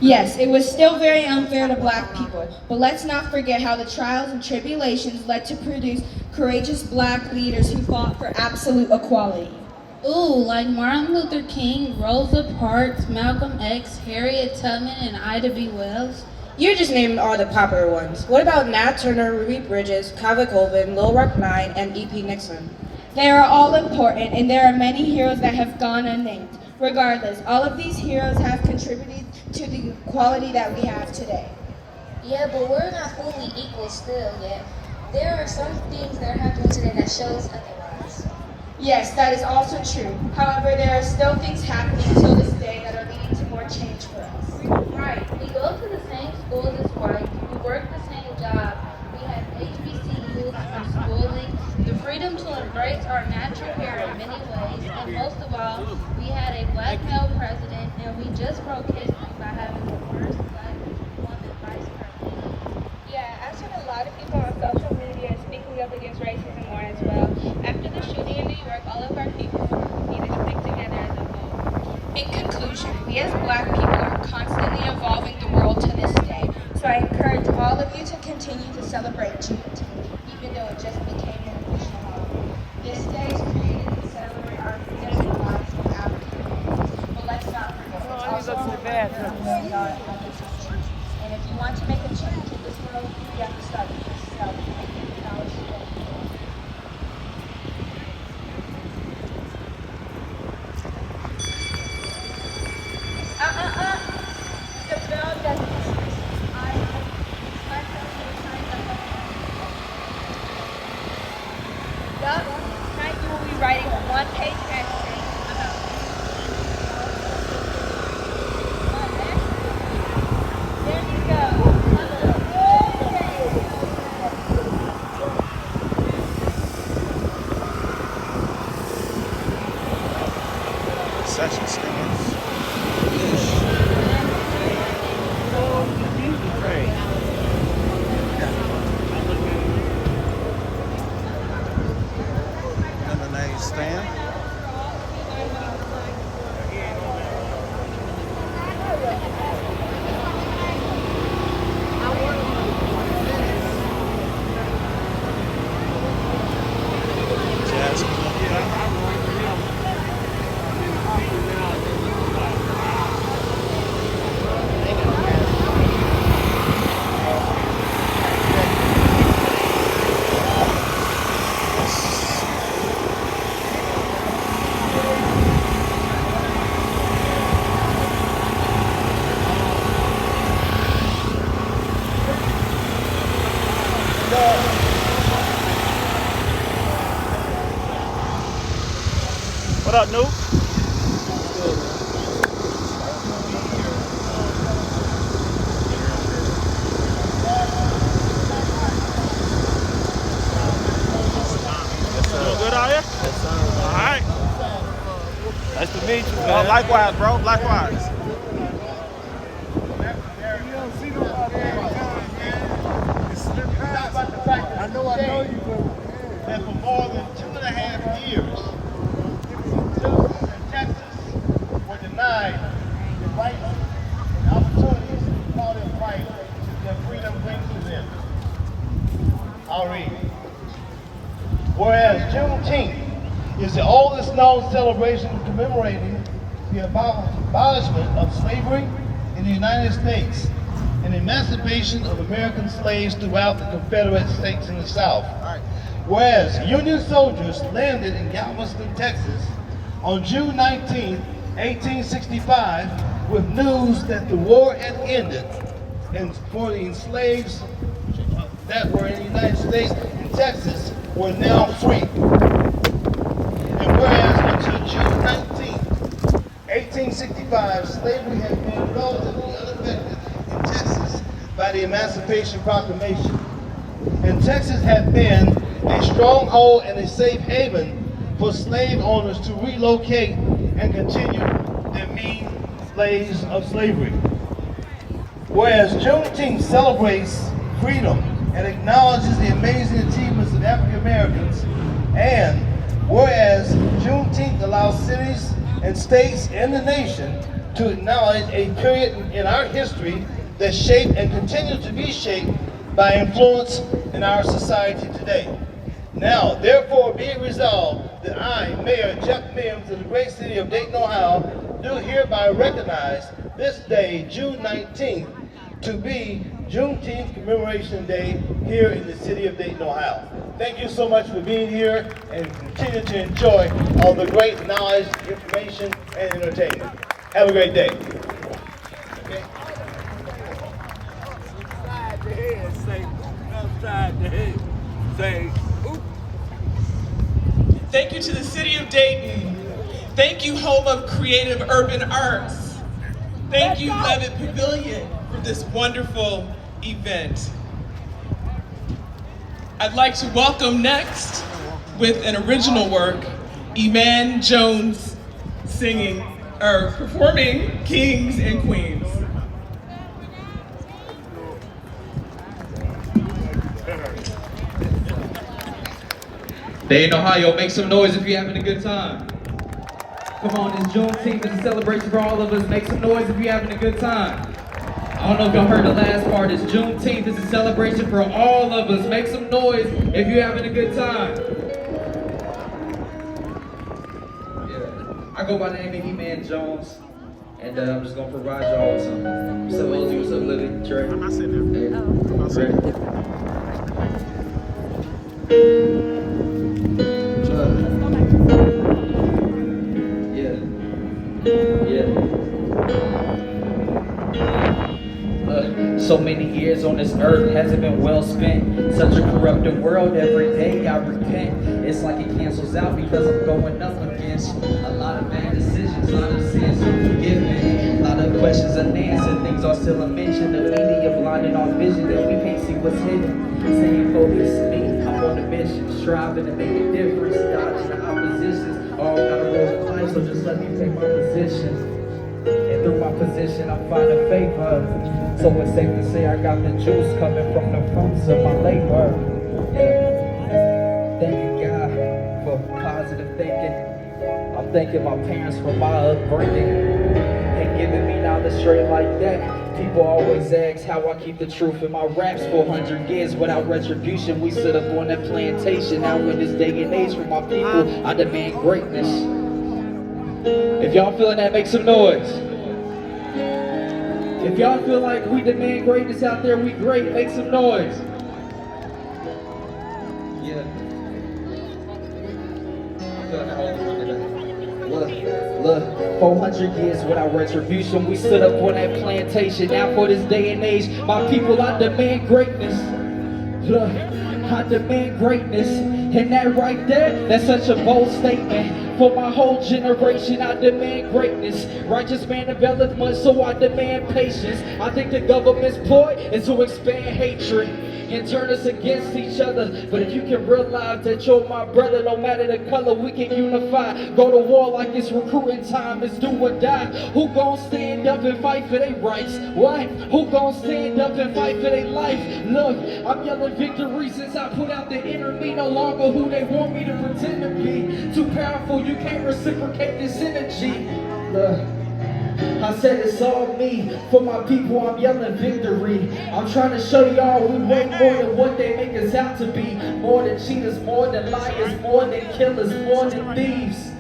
Yes, it was still very unfair to black people, but let's not forget how the trials and tribulations led to produce courageous black leaders who fought for absolute equality. Ooh, like Martin Luther King, Rosa Parks, Malcolm X, Harriet Tubman, and Ida B. Wells. You just named all the popular ones. What about Nat Turner, Ruby Bridges, Kava Colvin, Lil Rock 9, and E.P. Nixon? They are all important, and there are many heroes that have gone unnamed. Regardless, all of these heroes have contributed to the equality that we have today. Yeah, but we're not fully equal still yet. There are some things that are happening today that shows otherwise. Yes, that is also true. However, there are still things happening till this day that are leading to more change for us. Right, we go to the same schools as whites, we work the same jobs, we have HBCUs for schooling, the freedom to embrace our natural hair in many ways, and most of all, we had a black male president, and we just broke history by having the first black woman vice president. Yeah, I've seen a lot of people on social media speaking up against racism more as well. After the shooting in New York, all of our people need to stick together as a whole. In conclusion, we as black people are constantly evolving the world to this day. So I encourage all of you to continue to celebrate Juneteenth, even though it just became an official holiday. This day is created to celebrate our freedom and lives of African Americans. But let's not forget, it's also a reminder of who we are and this is truth. And if you want to make a change in this world, you have to start with yourself. Acknowledge that. The bell doesn't dismiss. Yup, tonight you will be writing a one-page essay about there you go. Session stands. Lemonade stand. Jazz club. What up, Noob? You good out here? Yes, sir. All right. Nice to meet you, man. Likewise, bro. Likewise. I know you, but that for more than 2.5 years, citizens in Texas were denied the rights and opportunities to call them right that freedom brings to them. I'll read. Whereas Juneteenth is the oldest known celebration commemorating the abolishment of slavery in the United States and emancipation of American slaves throughout the Confederate States in the South. Whereas Union soldiers landed in Galveston, Texas on June 19, 1865 with news that the war had ended and for the enslaved that were in the United States and Texas were now free. And whereas until June 19, 1865, slavery had been relatively unaffected in Texas by the Emancipation Proclamation. And Texas had been a stronghold and a safe haven for slave owners to relocate and continue their mean slaves of slavery. Whereas Juneteenth celebrates freedom and acknowledges the amazing achievements of African Americans, and whereas Juneteenth allows cities and states in the nation to acknowledge a period in our history that shaped and continues to be shaped by influence in our society today. Now, therefore, be it resolved that I, Mayor Jeff Mims of the great city of Dayton, Ohio, do hereby recognize this day, June 19th, to be Juneteenth Commemoration Day here in the city of Dayton, Ohio. Thank you so much for being here and continue to enjoy all the great knowledge, information, and entertainment. Have a great day. Okay. Upside the head, say, upside the head, say, oop. Thank you to the city of Dayton. Thank you, home of creative urban arts. Thank you, Levitt Pavilion, for this wonderful event. I'd like to welcome next, with an original work, Iman Jones performing Kings and Queens. Dayton, Ohio, make some noise if you're having a good time. Come on, it's Juneteenth, it's a celebration for all of us. Make some noise if you're having a good time. I don't know if y'all heard the last part. It's Juneteenth, it's a celebration for all of us. Make some noise if you're having a good time. Yeah. I go by the name of Eman Jones, and I'm just gonna provide y'all with some. What's up, Ozzy? What's up, Lily? Trey? I'm not sitting there. Hey. I'm not sitting there. So many years on this earth hasn't been well spent. Such a corrupted world, every day I repent. It's like it cancels out because I'm going up against a lot of bad decisions, a lot of sins unforgiven, a lot of questions unanswered, things are still unmentioned. The media blinded our vision that we can't see what's hidden. Saying focus me, I'm on a mission, striving to make a difference, dodging the oppositions. All got a roll of life, so just let me take my position. And through my position, I'm finding favor. So it's safe to say I got the juice coming from the fruits of my labor. Yeah. Thanking God for positive thinking. I'm thanking my parents for my upbringing and giving me knowledge straight like that. People always ask how I keep the truth in my raps for 100 years without retribution. We stood up on that plantation. Now in this day and age for my people, I demand greatness. If y'all feeling that, make some noise. If y'all feel like we demand greatness out there, we great, make some noise. Yeah. Look, 400 years without retribution, we stood up on that plantation. Now for this day and age, my people, I demand greatness. Look, I demand greatness. And that right there, that's such a bold statement. For my whole generation, I demand greatness. Righteous man developed much, so I demand patience. I think the government's ploy is to expand hatred and turn us against each other. But if you can realize that you're my brother, no matter the color, we can unify. Go to war like it's recruiting time, it's do or die. Who gon' stand up and fight for their rights? What? Who gon' stand up and fight for their life? Look, I'm yelling victory since I put out the inner me. No longer who they want me to pretend to be. Too powerful, you can't reciprocate this energy. Look, I said it's all me. For my people, I'm yelling victory. I'm trying to show y'all we way more than what they make us out to be. More than cheaters, more than liars, more than killers, more than thieves.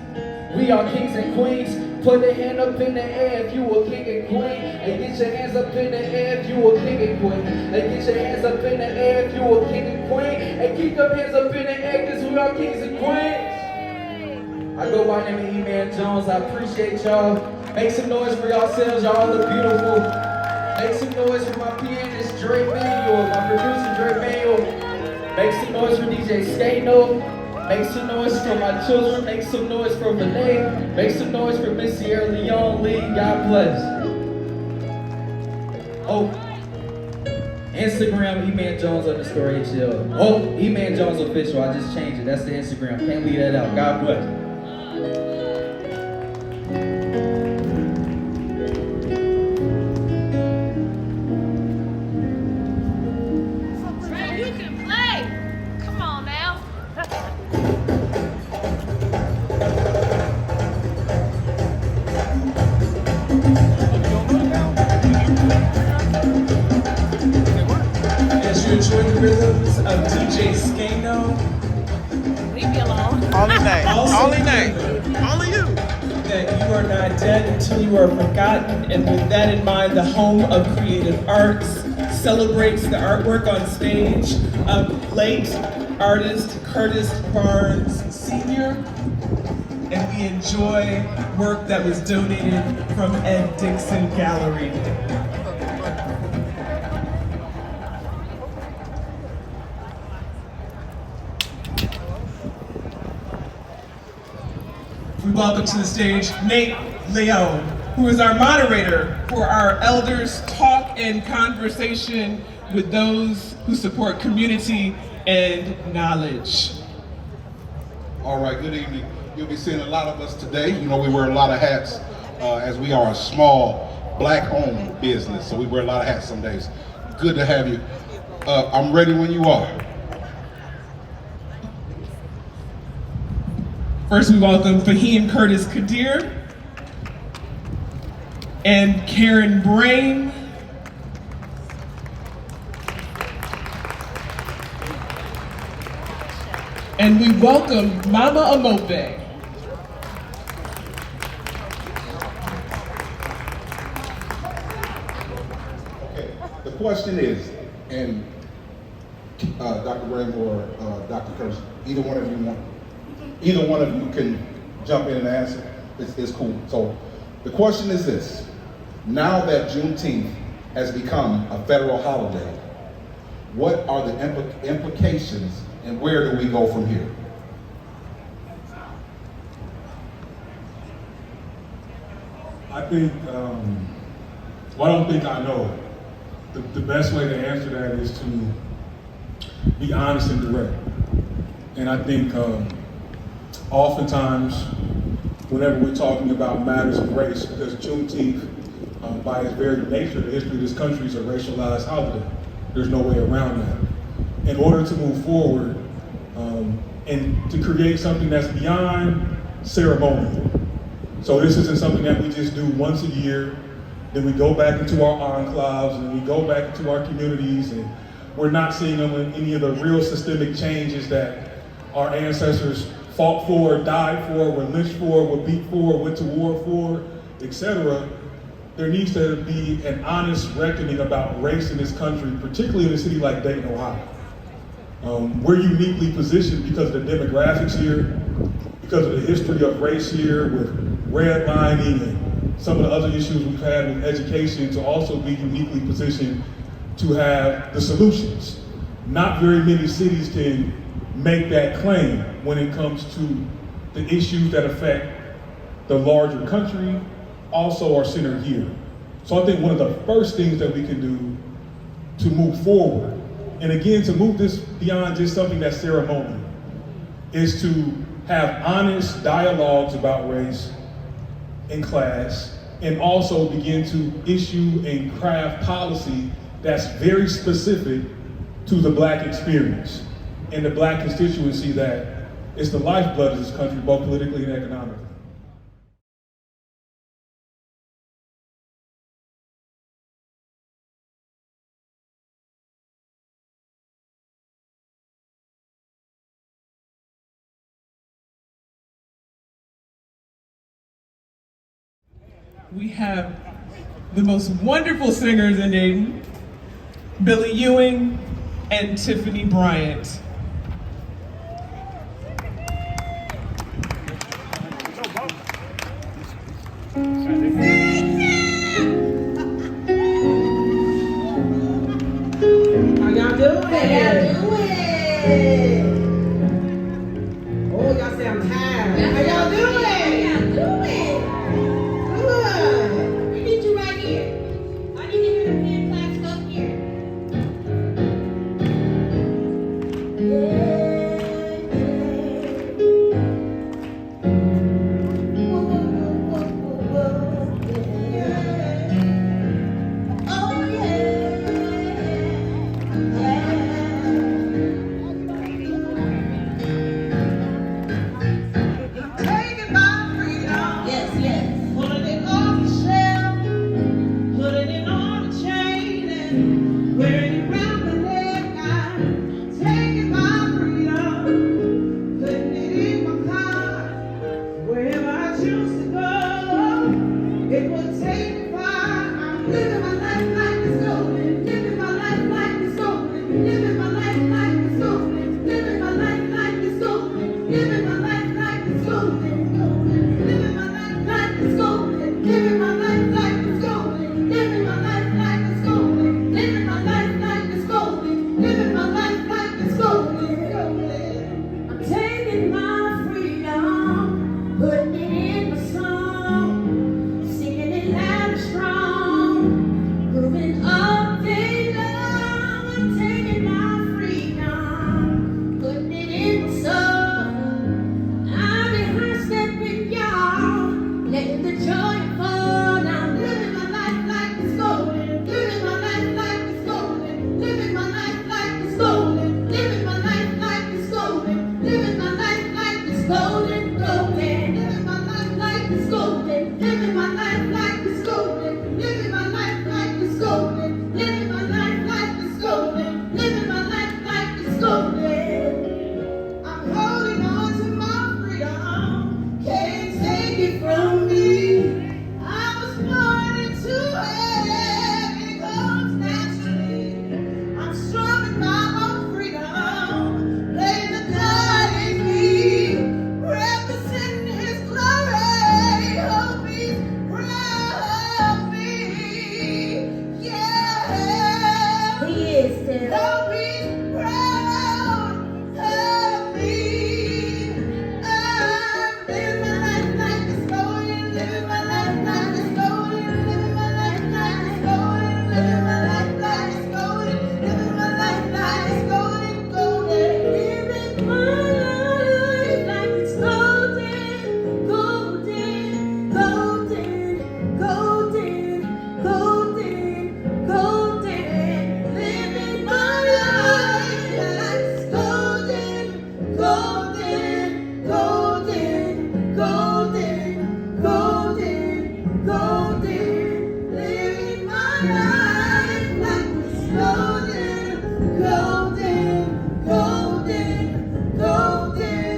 We are kings and queens. Put a hand up in the air if you a king and queen. And get your hands up in the air if you a king and queen. And get your hands up in the air if you a king and queen. And keep them hands up in the air because we are kings and queens. I go by the name of Eman Jones. I appreciate y'all. Make some noise for yourselves. Y'all look beautiful. Make some noise for my pianist, Dre Manuel. My producer, Dre Manuel. Make some noise for DJ Skano. Make some noise for my children. Make some noise for Renee. Make some noise for Miss Sierra Leone Lee. God bless. Oh, Instagram, Eman Jones _HL. Oh, Eman Jones official. I just changed it. That's the Instagram. Can't leave that out. God bless. you enjoy the rhythms of DJ Skano? Leave me alone. Only name. Also Only name. remember Only you. that you are not dead until you are forgotten, and with that in mind, the home of creative arts celebrates the artwork on stage of late artist Curtis Barnes Sr., and we enjoy work that was donated from Ed Dixon Gallery. We welcome to the stage Nate Leone, who is our moderator for our elders talk and conversation with those who support community and knowledge. All right, good evening. You'll be seeing a lot of us today. You know, we wear a lot of hats as we are a small black-owned business, so we wear a lot of hats some days. Good to have you. I'm ready when you are. First, we welcome Fahim Curtis Kadir and Karen Brain. And we welcome Mama Amope. Okay, the question is, and Dr. Ray or Dr. Curtis, either one of you can jump in and answer. It's cool. So the question is this: now that Juneteenth has become a federal holiday, what are the implications and where do we go from here? I think, well, I don't think I know. The best way to answer that is to be honest and direct. And I think oftentimes, whenever we're talking about matters of race, because Juneteenth, by its very nature, the history of this country is a racialized holiday. There's no way around that. In order to move forward and to create something that's beyond ceremonial. So this isn't something that we just do once a year, then we go back into our enclaves and we go back into our communities, and we're not seeing them in any of the real systemic changes that our ancestors fought for, died for, were lynched for, were beat for, went to war for, etc. There needs to be an honest reckoning about race in this country, particularly in a city like Dayton, Ohio. We're uniquely positioned because of the demographics here, because of the history of race here with redlining and some of the other issues we've had with education, to also be uniquely positioned to have the solutions. Not very many cities can make that claim when it comes to the issues that affect the larger country, also are centered here. So I think one of the first things that we can do to move forward, and again, to move this beyond just something that's ceremonial, is to have honest dialogues about race in class, and also begin to issue and craft policy that's very specific to the Black experience and the Black constituency that is the lifeblood of this country, both politically and economically. We have the most wonderful singers in Dayton, Billy Ewing and Tiffany Bryant. How y'all doing? How y'all doing? Oh, y'all say I'm tired. How y'all doing? How y'all doing? Good. We need you right here. I need to hear the pen class up here. Wearing it round my neck, I living my life like it's golden, living my life like it's golden, living my life like it's golden, living my life like it's golden, living my life like it's golden, living my life like it's golden, living my life like it's golden, living my life like it's golden, living my life like it's golden, living my life like it's golden. I'm taking my freedom, putting it in my song, singing it loud and strong, grooving all day long. I'm taking my freedom, putting it in my song. I've been high stepping, y'all, letting the joy fall. Now I'm living my life like it's golden, living my life like it's golden, living my life like it's golden, living my life like it's golden, living my life like it's golden, golden, living my life like it's golden, living my life like it's golden, living my life like it's golden, living my life like it's golden, living my life like it's golden. I'm holding on to my freedom, can't take it from me. I was born into it, it comes naturally. I'm strong in my own freedom, playing the God in me, representing His glory. Hope He's proud of me, yeah. He is still. Hope He's proud of me. I'm living my life like it's golden, living my life like it's golden, living my life like it's golden, living my life like it's golden, living my life like it's golden, golden, living my life like it's golden, golden, golden, golden, golden, golden, living my life like it's golden, golden, golden, golden, golden, golden, living my life like it's golden, golden, golden, golden,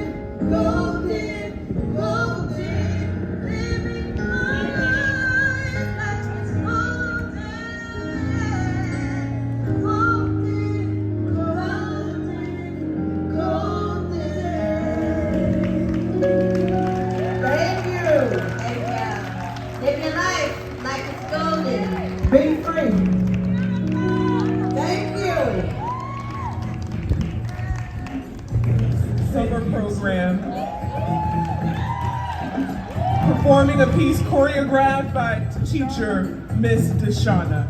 golden, golden, living my life like it's Thank you. Live your life like it's golden. Be free. Thank you. Summer program. Performing a piece choreographed by teacher Miss Deshauna.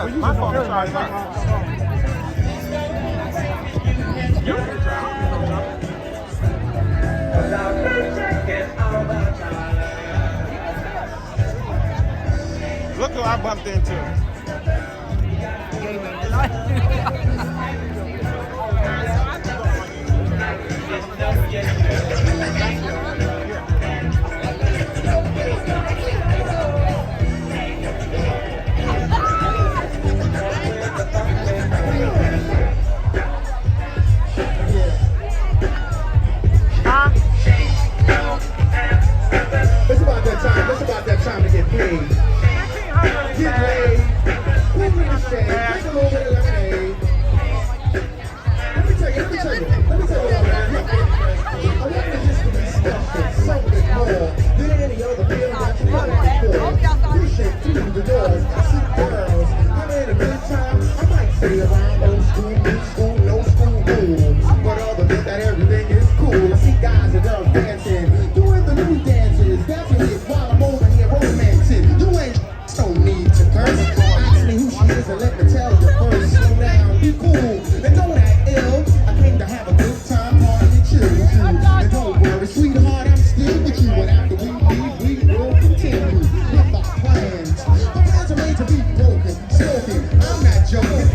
Yeah, my fault. Sorry. Look who I bumped into. It's about that time to get paid. Get laid. Who in the shade? Drink a little bit of lemonade. Let me tell you what I want. I want the history to be special, something more than any other film that you've done before. You should through the doors. I see girls. I'm in a good time. I might stay around old school, new school, no school rules. But other than that, everything is cool. I see guys and girls dancing, doing the new dances. Dancing with while I'm over here romancing. You ain't don't need to curse. Ask me who she is and let me tell you first. Slow down, be cool, and don't act ill. I came to have a good time, party, chill with you. And don't worry, sweetheart, I'm still with you. And after we leave, we will continue with our plans. Our plans are made to be broken, spoken. I'm not joking.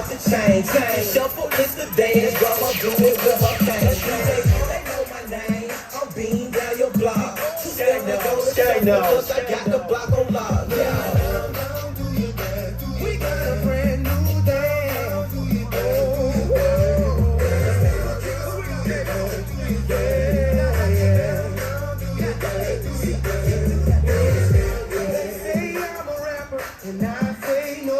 off the chain. Shuffle is the dance, grandma do it with her cane. They know my name, I'm beating down your block. Step to go to step because I got the block on lock. We got a brand new dance. Say I'm a rapper and I say no.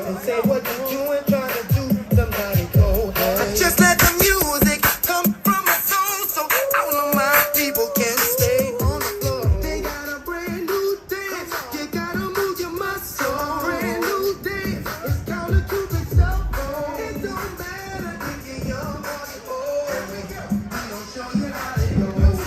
And say what you doing, trying to do somebody cold. I just let the music come from my soul, so all of my people can stay on the floor. They got a brand new dance. You gotta move your muscle. Brand new dance. It's called a Cuban cell phone. It don't matter if you're young or you're old. Here we go. We gon' show you how it goes.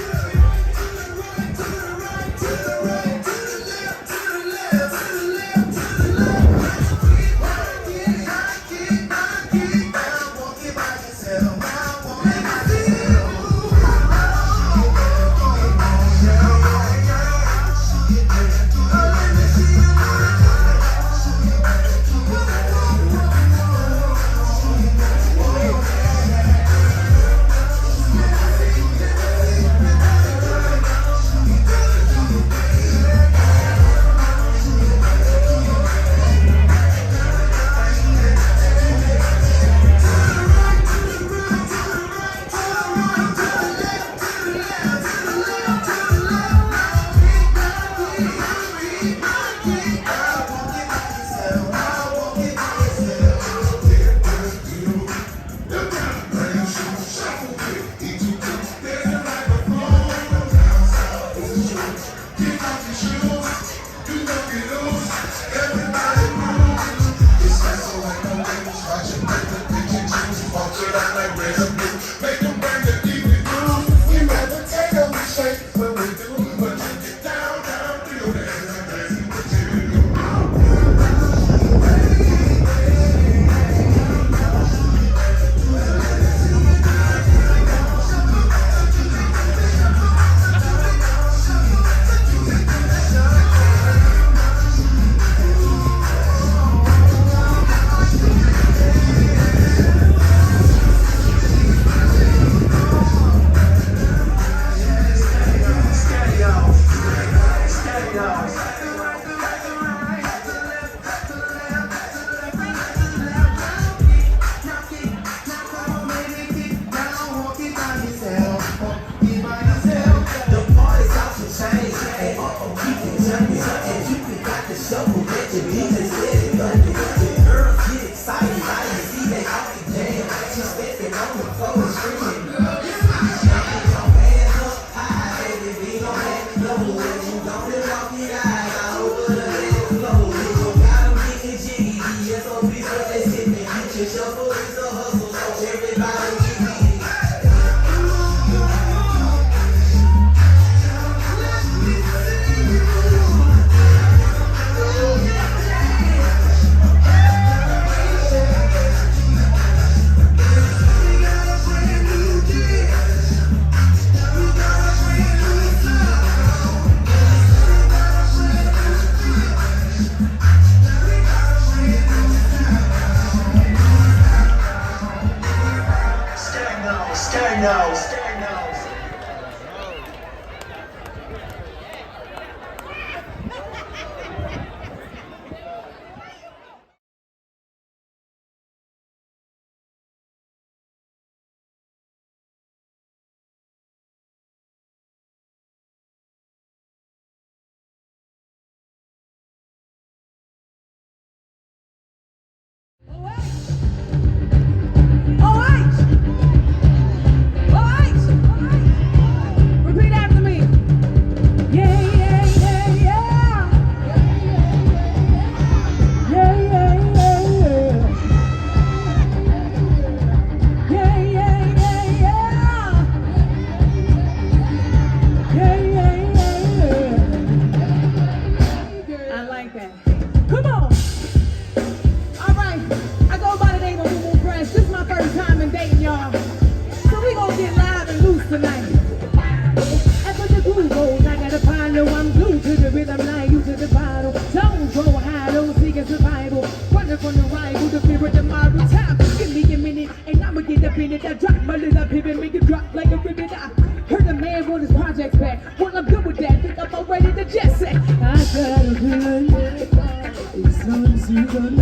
Something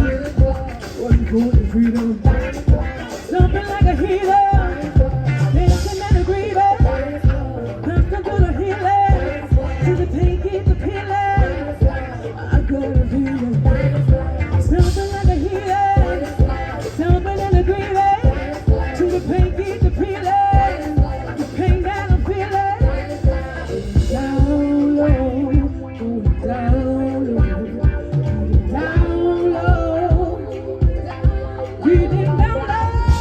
like a healer, dancing and a grieving. Come to the healing, to the pain, keep the peeling. I got a feeling. Something like a healing, something and a grieving. To the pain, keep the peeling. The pain that I'm feeling. Down low, down low, down low. Breathing down low.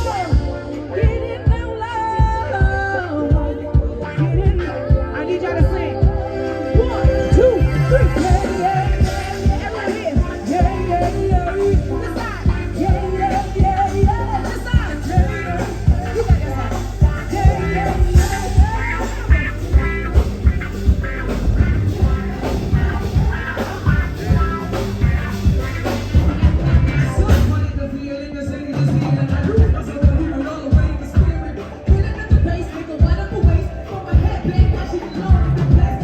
I need y'all to sing. 1, 2, 3. Yeah, everybody. Yeah. This side. Yeah. This side. Yeah. You got that side. Yeah. So funny the feeling, the same as feeling. I do it so I do it all the way. The spirit, feeling at the base, make a wide up waist. From my head back, I should know the best.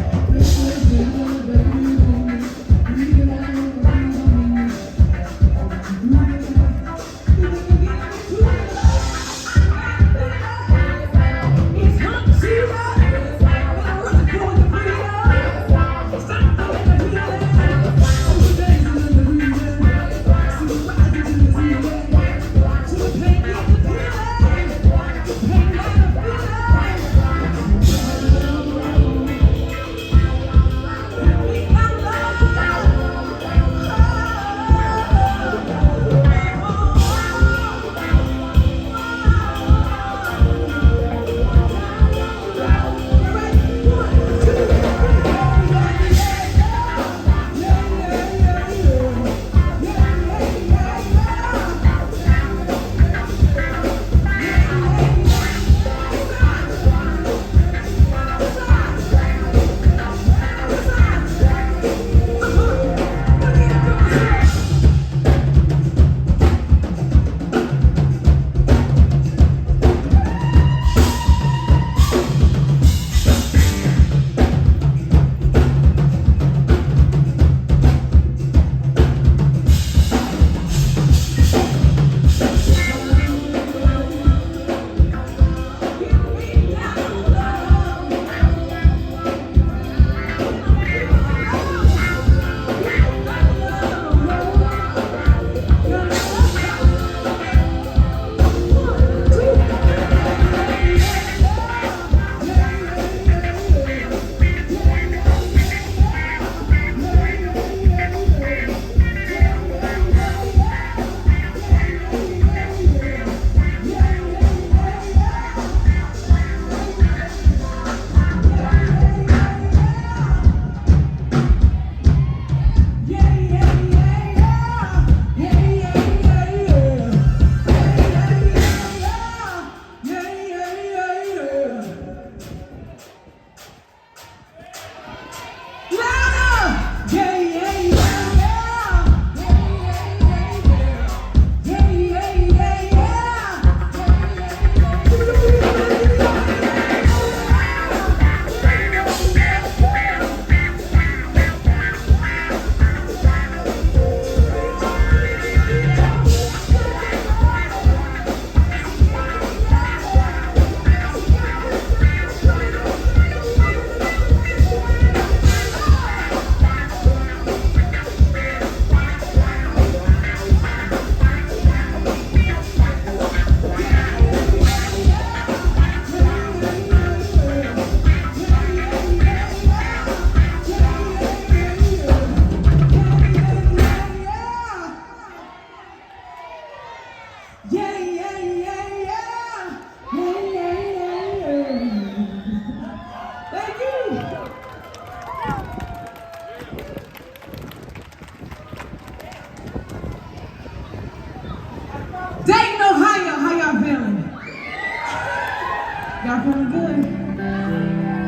Y'all feeling good?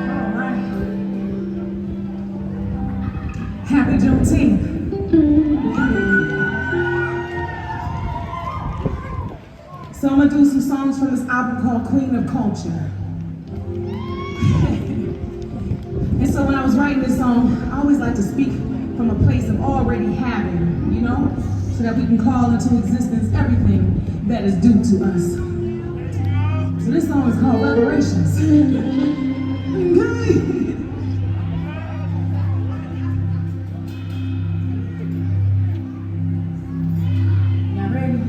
All right. Happy Juneteenth. So I'm gonna do some songs from this album called Queen of Culture. And so when I was writing this song, I always like to speak from a place of already having, you know? So so that we can call into existence everything that is due to us. So this song is called Reparations. Y'all ready?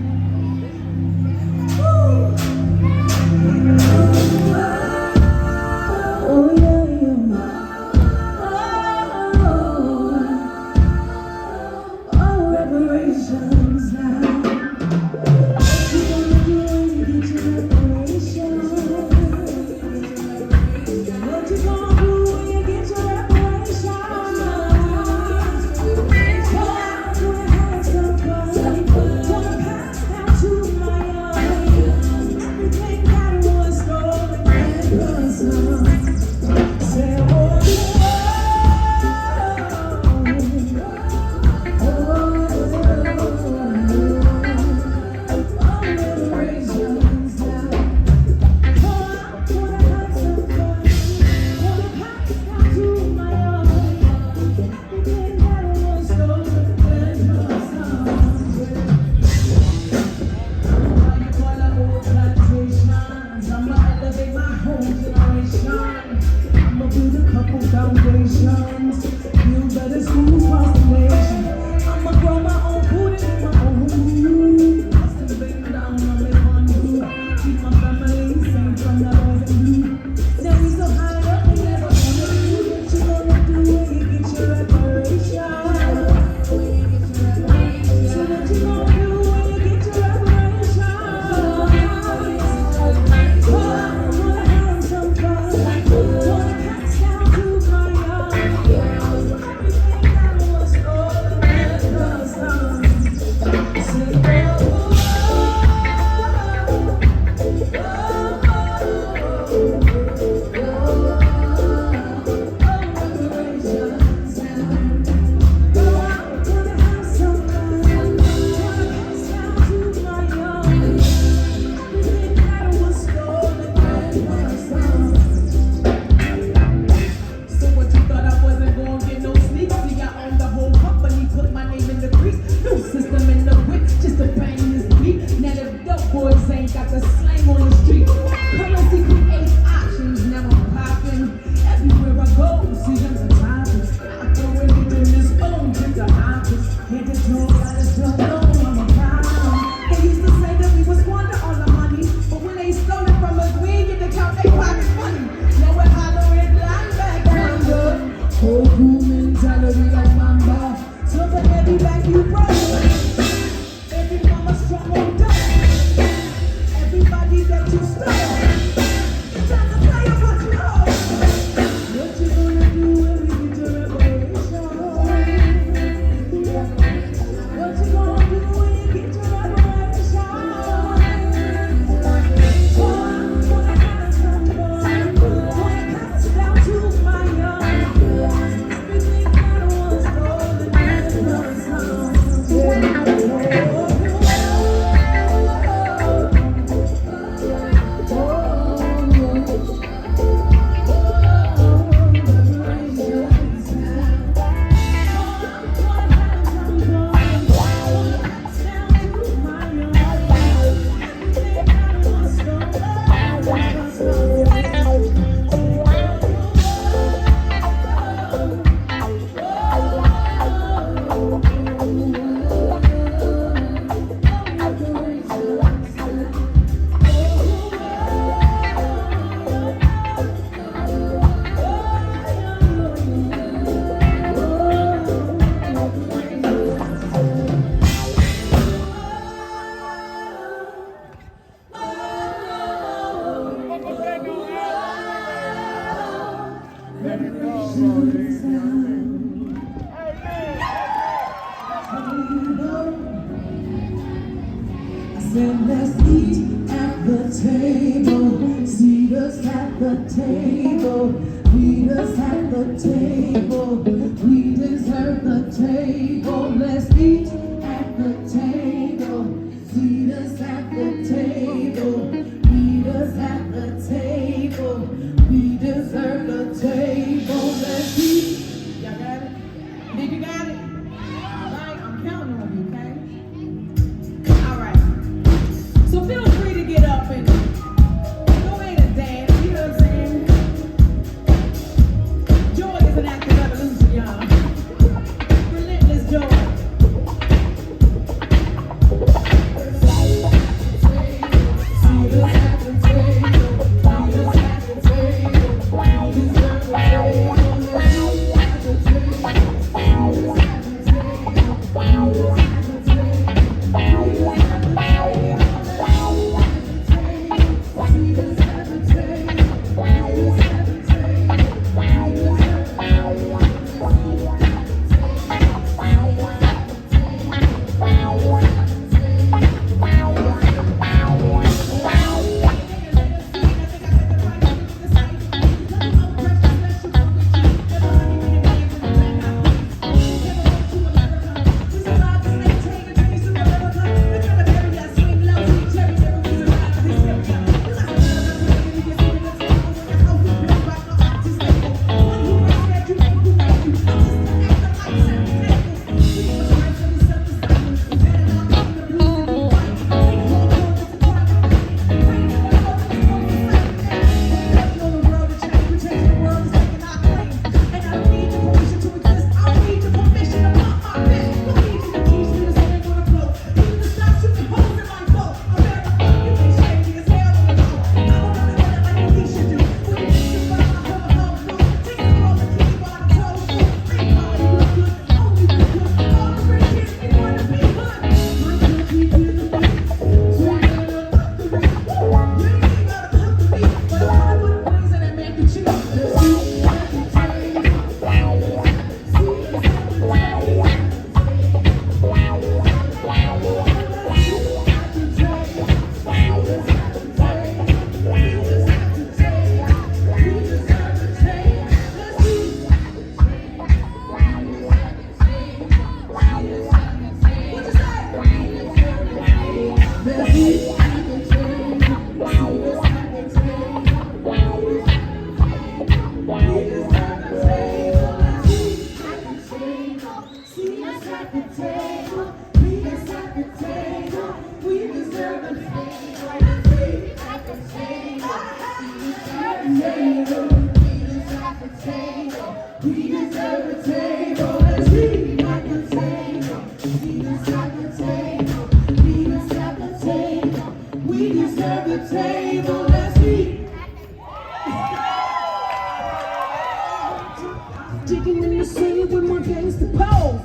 Then let's eat at the table. Seat us at the table. Meet us at the table. We deserve the table. Let's eat at the table. Seat us at the table. Meet us at the table. We deserve the table. Let's eat. Y'all got it? Think you got it? All right, I'm counting on you, okay? See us at the table. Meet us at the table. We deserve a table. Meet at the table. See us at the table. Meet us at the table. We deserve a table. Let's meet at the table. Meet us at the table. Meet us at the table. We deserve a table. Let's meet. Digging in the city with more gangs to pose.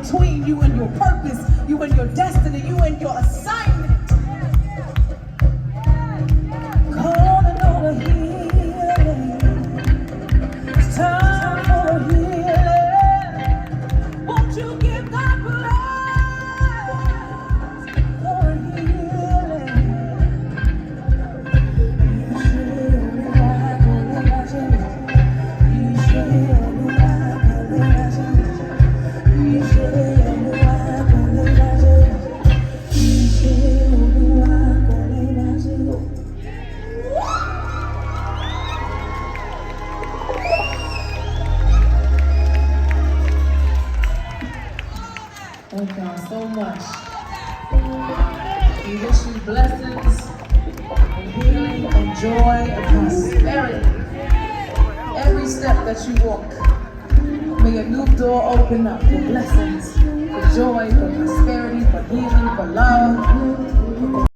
between you and your purpose, you and your destiny, you and your assignment. Calling on a healing. It's time for a healing. Won't you give God praise for a healing? Thank y'all so much. We wish you blessings and healing and joy and prosperity. Every step that you walk, may a new door open up for blessings, for joy, for prosperity, for healing, for love.